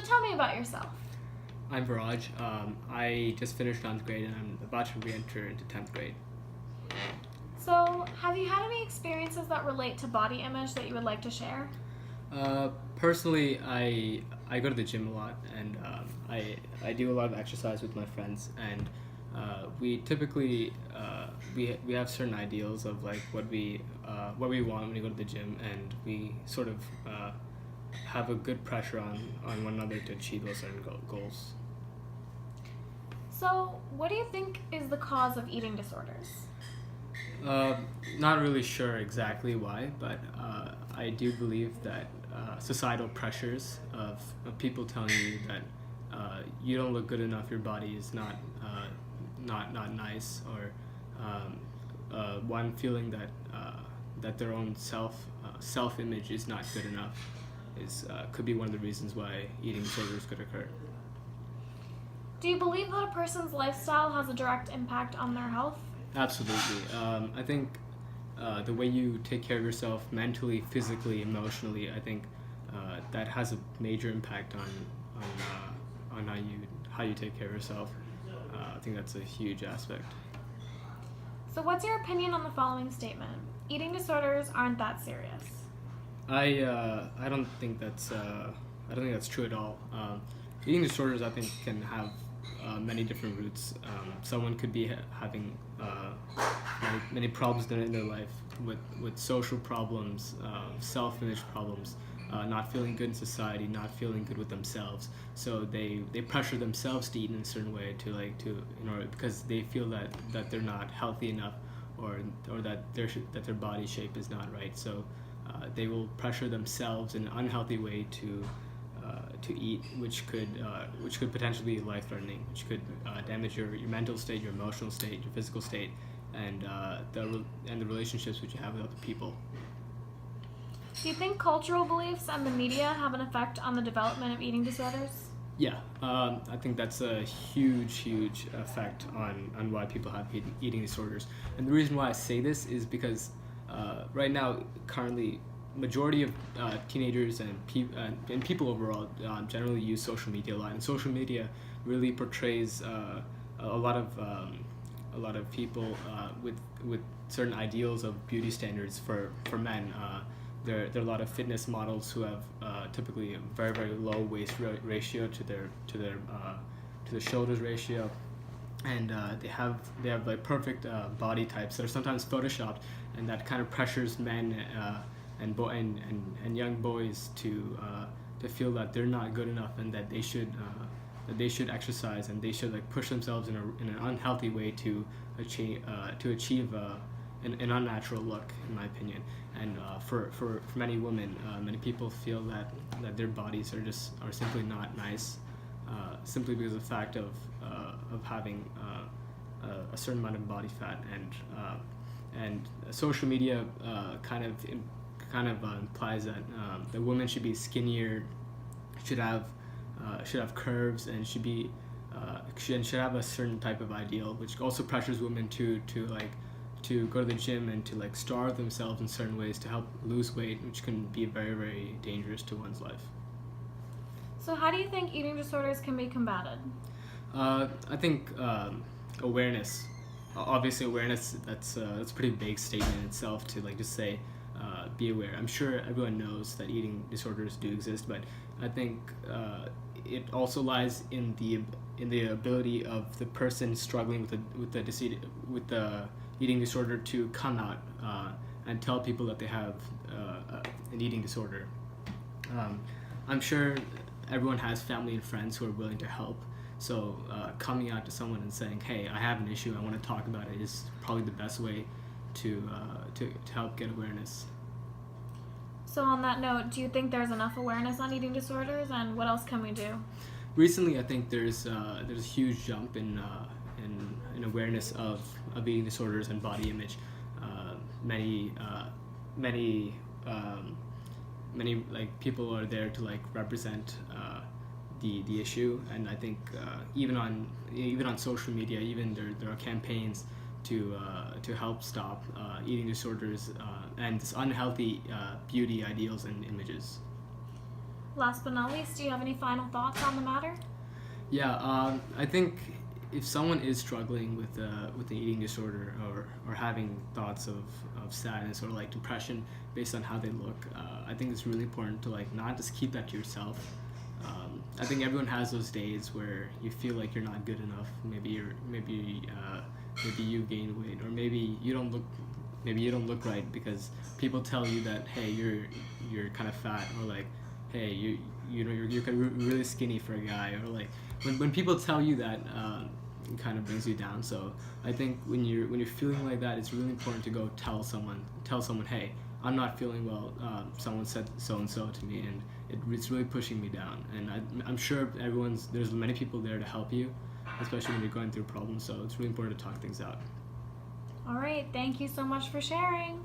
tell me about yourself. I'm Viraj. I just finished 9th grade and I'm about to re-enter into 10th grade. So, have you had any experiences that relate to body image that you would like to share? Personally, I go to the gym a lot and I do a lot of exercise with my friends, and we typically we have certain ideals of like what we want when we go to the gym, and we sort of have a good pressure on one another to achieve those certain goals. So, what do you think is the cause of eating disorders? Not really sure exactly why, but I do believe that societal pressures of people telling you that you don't look good enough, your body is not nice, or one feeling that that their own self image is not good enough is could be one of the reasons why eating disorders could occur. Do you believe that a person's lifestyle has a direct impact on their health? Absolutely. I think the way you take care of yourself mentally, physically, emotionally, I think that has a major impact on how you take care of yourself. I think that's a huge aspect. So, what's your opinion on the following statement? Eating disorders aren't that serious. I don't think that's true at all. Eating disorders, I think, can have many different roots. Someone could be having many problems in their life with social problems, self-image problems, not feeling good in society, not feeling good with themselves. So they pressure themselves to eat in a certain way because they feel that they're not healthy enough, or that their body shape is not right. So they will pressure themselves in an unhealthy way to eat, which could potentially be life-threatening, which could damage your mental state, your emotional state, your physical state, and the relationships which you have with other people. Do you think cultural beliefs and the media have an effect on the development of eating disorders? Yeah, I think that's a huge effect on why people have eating disorders. And the reason why I say this is because right now, currently, majority of teenagers and people overall generally use social media a lot, and social media really portrays a lot of people with certain ideals of beauty standards for men. There are a lot of fitness models who have typically a very low waist ratio to the shoulders ratio, and they have like perfect body types that are sometimes photoshopped, and that kind of pressures men and young boys to feel that they're not good enough, and that they should exercise, and they should like push themselves in an unhealthy way to achieve an unnatural look, in my opinion. And for many women, many people feel that their bodies are simply not nice, simply because of the fact of having a certain amount of body fat, and social media kind of implies that the woman should be skinnier, should have curves, and should have a certain type of ideal, which also pressures women to go to the gym and to like starve themselves in certain ways to help lose weight, which can be very dangerous to one's life. So, how do you think eating disorders can be combated? I think awareness. Obviously, awareness. That's a pretty big statement in itself to like just say. Be aware. I'm sure everyone knows that eating disorders do exist, but I think it also lies in the ability of the person struggling with the eating disorder to come out and tell people that they have an eating disorder. I'm sure everyone has family and friends who are willing to help. So coming out to someone and saying, "Hey, I have an issue. I want to talk about it," is probably the best way to help get awareness. So, on that note, do you think there's enough awareness on eating disorders, and what else can we do? Recently, I think there's a huge jump in awareness of eating disorders and body image. Many like people are there to like represent the issue, and I think even on social media, even there are campaigns to help stop eating disorders and this unhealthy beauty ideals and images. Last but not least, do you have any final thoughts on the matter? Yeah, I think if someone is struggling with an eating disorder or having thoughts of sadness or like depression based on how they look, I think it's really important to like not just keep that to yourself. I think everyone has those days where you feel like you're not good enough. Maybe you gained weight, or maybe you don't look right because people tell you that, hey, you're kind of fat, or like, hey, you're really skinny for a guy, or like when people tell you that, it kind of brings you down. So I think when you're feeling like that, it's really important to go tell someone, hey, I'm not feeling well. Someone said so and so to me, and it's really pushing me down. And I'm sure there's many people there to help you, especially when you're going through problems. So it's really important to talk things out. All right, thank you so much for sharing.